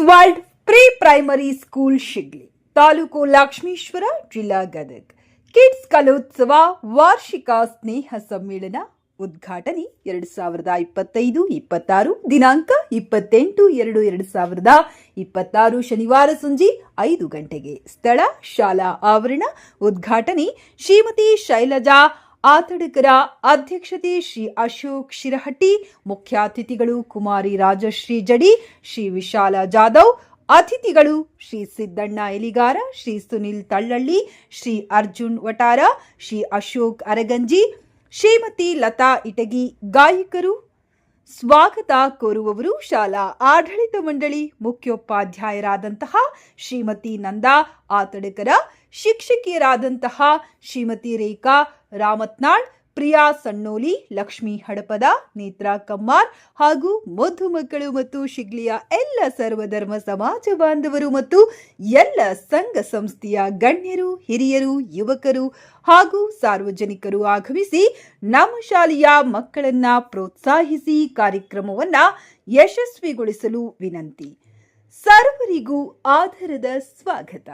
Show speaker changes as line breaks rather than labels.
World pre primary school Shigli, taluk Lakshmeshwar, ಜಿಲ್ಲಾ Gadag. Kids ಕಲೋತ್ಸವ ವಾರ್ಷಿಕ ಸ್ನೇಹ ಸಮ್ಮೇಳನ ಉದ್ಘಾಟನೆ 2025-26 ದಿನಾಂಕ 28/2/2026 ಶನಿವಾರ ಸಂಜೆ 5 ಗಂಟೆಗೆ. ಸ್ಥಳ ಶಾಲಾ ಆವರಣ. ಉದ್ಘಾಟನೆ ಶ್ರೀಮತಿ ಶೈಲಜಾ ಆತಡಕರ, ಅಧ್ಯಕ್ಷತೆ ಶ್ರೀ ಅಶೋಕ್ ಶಿರಹಟ್ಟಿ. ಮುಖ್ಯಾತಿಥಿಗಳು ಕುಮಾರಿ ರಾಜಶ್ರೀ ಜಡಿ, ಶ್ರೀ ವಿಶಾಲ ಜಾಧವ್. ಅತಿಥಿಗಳು ಶ್ರೀ ಸಿದ್ದಣ್ಣ ಎಲಿಗಾರ, ಶ್ರೀ ಸುನಿಲ್ ತಳ್ಳಳ್ಳಿ, ಶ್ರೀ ಅರ್ಜುನ್ ವಟಾರ, ಶ್ರೀ ಅಶೋಕ್ ಅರಗಂಜಿ, ಶ್ರೀಮತಿ ಲತಾ ಇಟಗಿ. ಗಾಯಕರು. ಸ್ವಾಗತ ಕೋರುವವರು ಶಾಲಾ ಆಡಳಿತ ಮಂಡಳಿ ಮುಖ್ಯೋಪಾಧ್ಯಾಯರಾದಂತಹ ಶ್ರೀಮತಿ ನಂದಾ ಆತಡಕರ, ಶಿಕ್ಷಕಿಯರಾದಂತಹ ಶ್ರೀಮತಿ ರೇಖಾ ರಾಮತ್ನಾಳ್, ಪ್ರಿಯಾ ಸಣ್ಣೋಲಿ, ಲಕ್ಷ್ಮೀ ಹಡಪದ, ನೇತ್ರಾ ಕಮ್ಮಾರ್ ಹಾಗೂ ಮುದ್ದು ಮಕ್ಕಳು ಮತ್ತು ಶಿಗ್ಲಿಯ ಎಲ್ಲ ಸರ್ವಧರ್ಮ ಸಮಾಜ ಬಾಂಧವರು ಮತ್ತು ಎಲ್ಲ ಸಂಘ ಸಂಸ್ಥೆಯ ಗಣ್ಯರು, ಹಿರಿಯರು, ಯುವಕರು ಹಾಗೂ ಸಾರ್ವಜನಿಕರು ಆಗಮಿಸಿ ನಮ್ಮ ಶಾಲೆಯ ಮಕ್ಕಳನ್ನ ಪ್ರೋತ್ಸಾಹಿಸಿ ಕಾರ್ಯಕ್ರಮವನ್ನ ಯಶಸ್ವಿಗೊಳಿಸಲು ವಿನಂತಿ. ಸರ್ವರಿಗೂ ಆದರದ ಸ್ವಾಗತ.